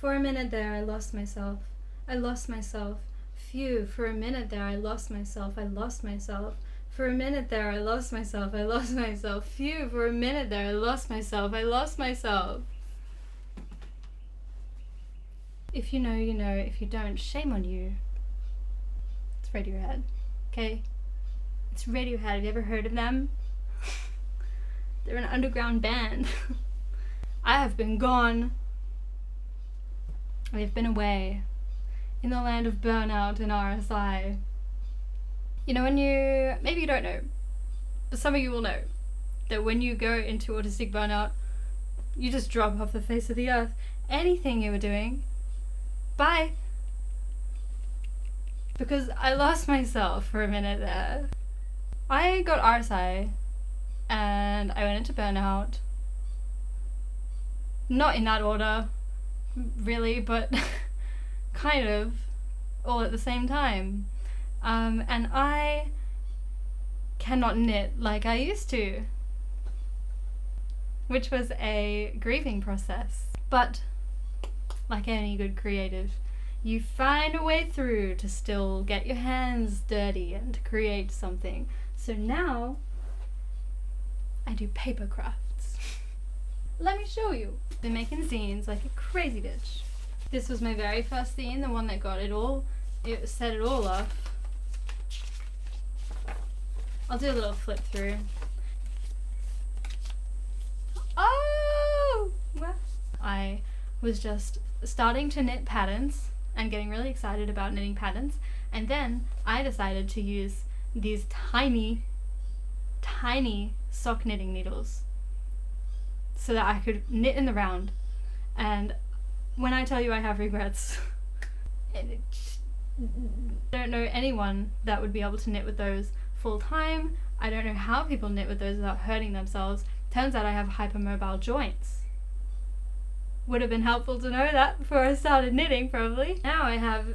For a minute there I lost myself. I lost myself. Phew, for a minute there I lost myself. I lost myself. For a minute there I lost myself. I lost myself. Phew, for a minute there I lost myself. I lost myself. If you know, you know. If you don't, shame on you. It's Radiohead. Okay? It's Radiohead. Have you ever heard of them? They're an underground band. I have been gone. I have been away in the land of burnout and RSI. You know, when you, maybe you don't know, but some of you will know that when you go into autistic burnout, you just drop off the face of the earth. Anything you were doing, bye. Because I lost myself for a minute there. I got RSI and I went into burnout. Not in that order, really, but kind of all at the same time. And I cannot knit like I used to, which was a grieving process. But like any good creative, you find a way through to still get your hands dirty and to create something. So now I do paper crafts. Let me show you. Been making zines like a crazy bitch. This was my very first zine, the one that got it all. It set it all off. I'll do a little flip through. Oh! What? I was just starting to knit patterns and getting really excited about knitting patterns, and then I decided to use these tiny sock knitting needles so that I could knit in the round. And when I tell you I have regrets, I don't know anyone that would be able to knit with those full time. I don't know how people knit with those without hurting themselves. Turns out I have hypermobile joints. Would have been helpful to know that before I started knitting, probably. Now I have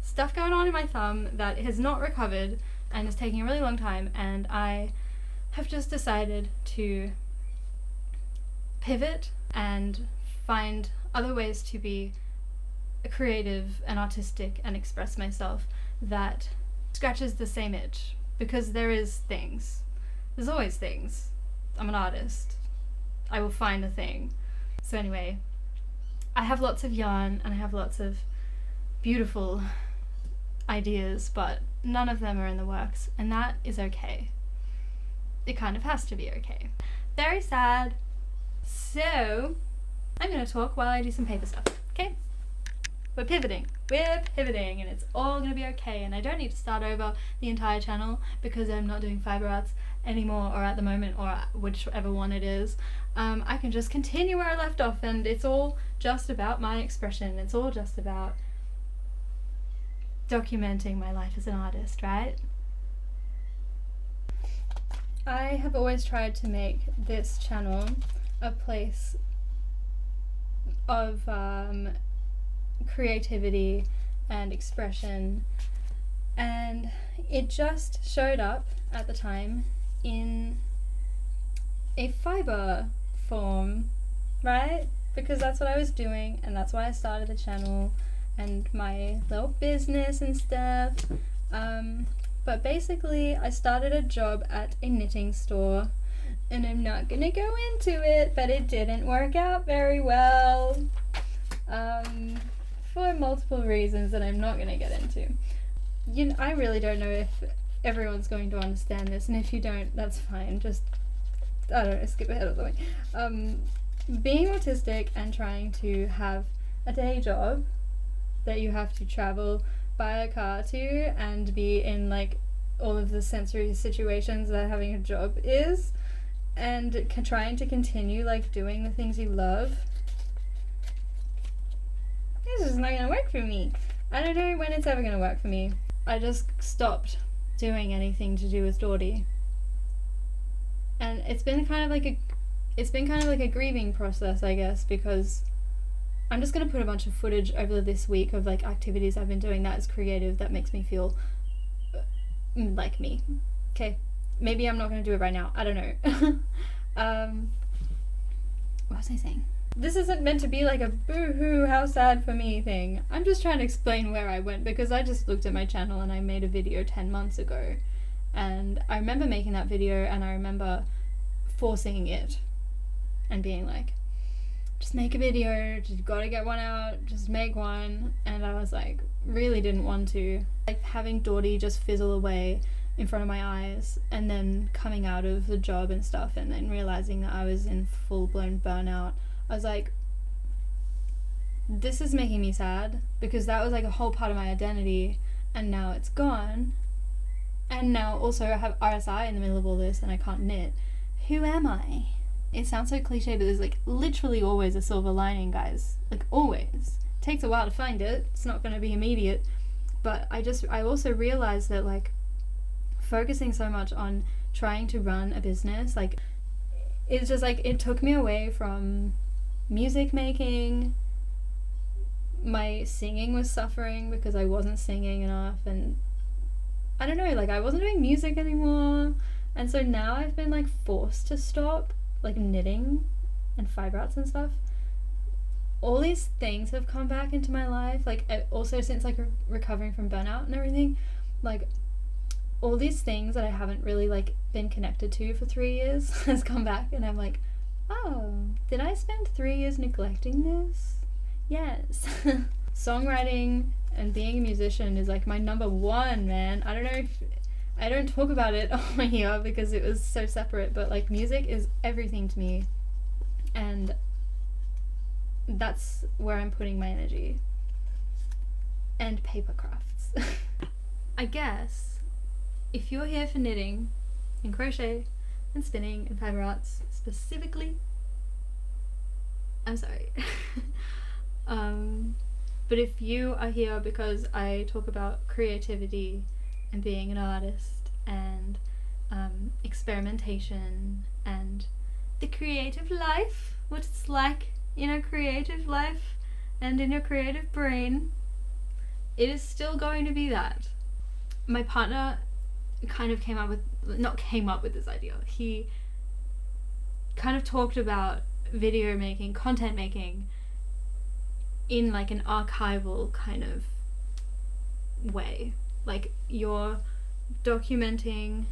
stuff going on in my thumb that has not recovered and is taking a really long time, and I have just decided to pivot and find other ways to be creative and artistic and express myself that scratches the same itch, because there's always things. I'm an artist. I will find a thing. So anyway, I have lots of yarn and I have lots of beautiful ideas, but none of them are in the works, and that is okay. It kind of has to be okay. Very sad. So I'm gonna talk while I do some paper stuff, okay? We're pivoting, and it's all gonna be okay, and I don't need to start over the entire channel because I'm not doing fiber arts anymore, or at the moment, or whichever one it is. I can just continue where I left off, and it's all just about my expression. It's all just about documenting my life as an artist, right? I have always tried to make this channel a place of creativity and expression, and it just showed up at the time in a fiber form, right? Because that's what I was doing, and that's why I started the channel and my little business and stuff. But basically I started a job at a knitting store, and I'm not gonna go into it, but it didn't work out very well, for multiple reasons that I'm not gonna get into. I really don't know if everyone's going to understand this, and if you don't, that's fine. Just, I don't know, skip ahead or something. Being autistic and trying to have a day job that you have to travel by a car to and be in like all of the sensory situations that having a job is, and trying to continue like doing the things you love, this is not gonna work for me. I don't know when it's ever gonna work for me. I just stopped doing anything to do with Dawdy, and it's been kind of like a grieving process, I guess, because I'm just gonna put a bunch of footage over this week of like activities I've been doing that is creative, that makes me feel like me. Okay, maybe I'm not gonna do it right now, I don't know. What was I saying? this isn't meant to be like a boo-hoo, how sad for me thing. I'm just trying to explain where I went, because I just looked at my channel and I made a video 10 months ago. And I remember making that video, and I remember forcing it and being like, just make a video, just gotta get one out, just make one. And I was like, really didn't want to. Like having Dawdy just fizzle away in front of my eyes, and then coming out of the job and stuff, and then realizing that I was in full-blown burnout. I was like, this is making me sad, because that was like a whole part of my identity, and now it's gone. And now also I have RSI in the middle of all this, and I can't knit. Who am I? It sounds so cliche, but there's like literally always a silver lining, guys. Like always. It takes a while to find it. It's not going to be immediate. But I also realized that like focusing so much on trying to run a business, like it's just like it took me away from music making. My singing was suffering because I wasn't singing enough, and I don't know, like I wasn't doing music anymore. And so now I've been like forced to stop like knitting and fiber arts and stuff. All these things have come back into my life, like also since like recovering from burnout and everything, like all these things that I haven't really like been connected to for 3 years has come back, and I'm like, oh, did I spend 3 years neglecting this? Yes. Songwriting and being a musician is like my number one, man. I don't know if I don't talk about it on here because it was so separate, but like music is everything to me, and that's where I'm putting my energy. And paper crafts. I guess if you're here for knitting and crochet and spinning and fiber arts specifically, I'm sorry. But if you are here because I talk about creativity and being an artist and experimentation and the creative life, what it's like in a creative life and in your creative brain, it is still going to be that. My partner kind of came up with this idea. He kind of talked about video making, content making in like an archival kind of way. Like you're documenting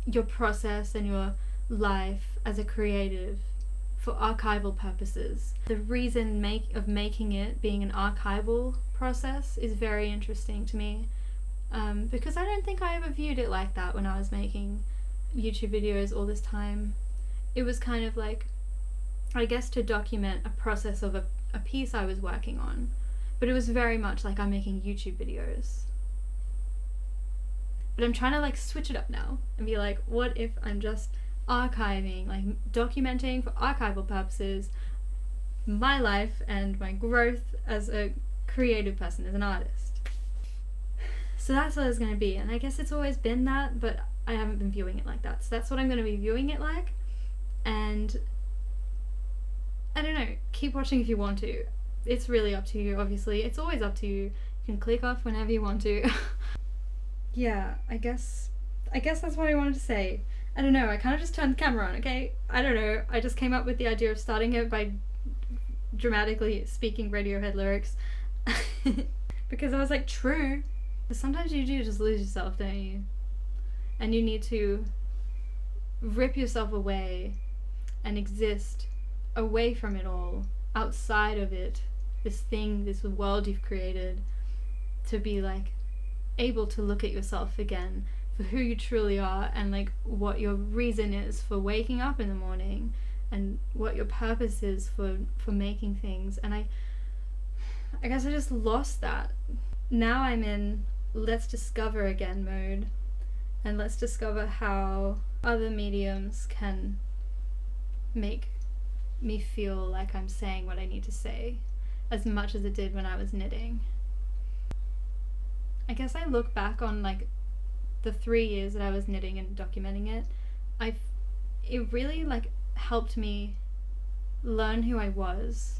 your process and your life as a creative for archival purposes. The reason of making it being an archival process is very interesting to me, because I don't think I ever viewed it like that when I was making YouTube videos all this time. It was kind of like, I guess, to document a process of a piece I was working on, but it was very much like I'm making YouTube videos. But I'm trying to like switch it up now and be like, what if I'm just archiving, like documenting for archival purposes my life and my growth as a creative person, as an artist. So that's what it's going to be, and I guess it's always been that, but I haven't been viewing it like that. So that's what I'm going to be viewing it like, and I don't know, keep watching if you want to. It's really up to you, obviously. It's always up to you. You can click off whenever you want to. Yeah, I guess that's what I wanted to say. I don't know, I kind of just turned the camera on, okay? I don't know, I just came up with the idea of starting it by dramatically speaking Radiohead lyrics. Because I was like, true. But sometimes you do just lose yourself, don't you? And you need to rip yourself away and exist away from it all, outside of it, this world you've created, to be like able to look at yourself again for who you truly are, and like what your reason is for waking up in the morning, and what your purpose is for making things. And I guess I just lost that. Now I'm in let's discover again mode, and let's discover how other mediums can make me feel like I'm saying what I need to say as much as it did when I was knitting. I guess I look back on like the 3 years that I was knitting and documenting it. It really like helped me learn who I was,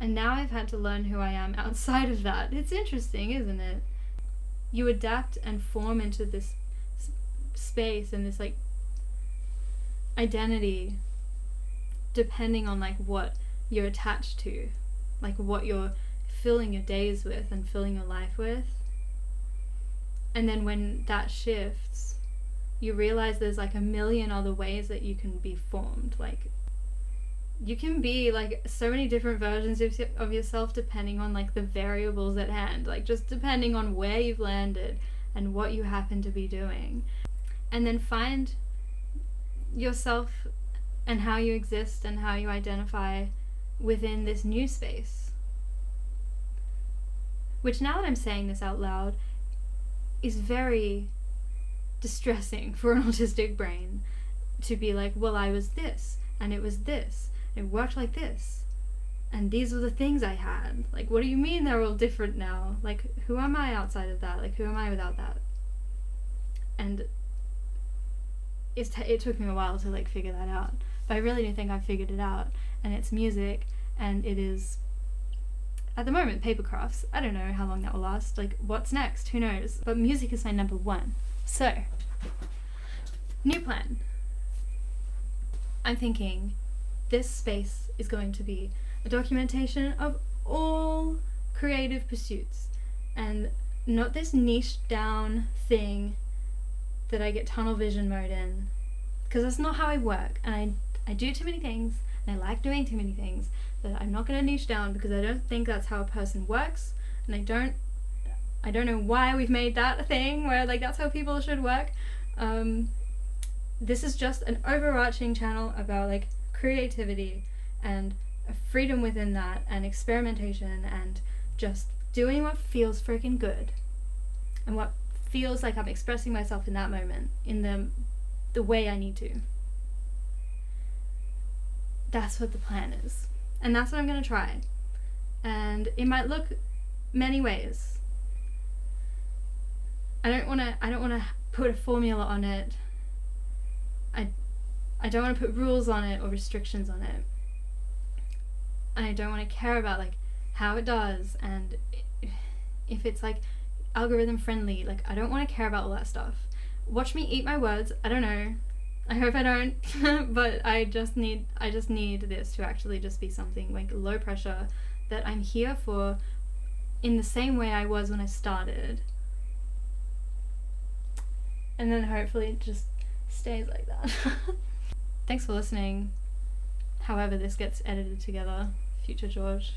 and now I've had to learn who I am outside of that. It's interesting, isn't it? You adapt and form into this space and this like identity depending on like what you're attached to, like what you're filling your days with and filling your life with. And then when that shifts, you realize there's like a million other ways that you can be formed. Like you can be like so many different versions of yourself depending on like the variables at hand, like just depending on where you've landed and what you happen to be doing. And then find yourself and how you exist and how you identify within this new space. Which, now that I'm saying this out loud, is very distressing for an autistic brain, to be like, well, I was this, and it was this, it worked like this, and these were the things I had. Like, what do you mean they're all different now? Like, who am I outside of that? Like, who am I without that? And it took me a while to like figure that out, but I really do think I figured it out. And it's music, and it is, at the moment, paper crafts. I don't know how long that will last. Like, what's next? Who knows? But music is my number one. So, new plan. I'm thinking this space is going to be a documentation of all creative pursuits, and not this niche down thing that I get tunnel vision mode in, because that's not how I work, and I do too many things, and I like doing too many things, that I'm not going to niche down, because I don't think that's how a person works, and I don't know why we've made that a thing where like that's how people should work. This is just an overarching channel about like creativity and freedom within that, and experimentation, and just doing what feels freaking good and what feels like I'm expressing myself in that moment in the way I need to. That's what the plan is, and that's what I'm going to try. And it might look many ways. I don't want to put a formula on it. I don't want to put rules on it or restrictions on it. And I don't want to care about like how it does and if it's like algorithm friendly. Like, I don't want to care about all that stuff. Watch me eat my words. I don't know. I hope I don't. But I just need this to actually just be something like low pressure that I'm here for, in the same way I was when I started. And then hopefully it just stays like that. Thanks for listening. However this gets edited together, future George.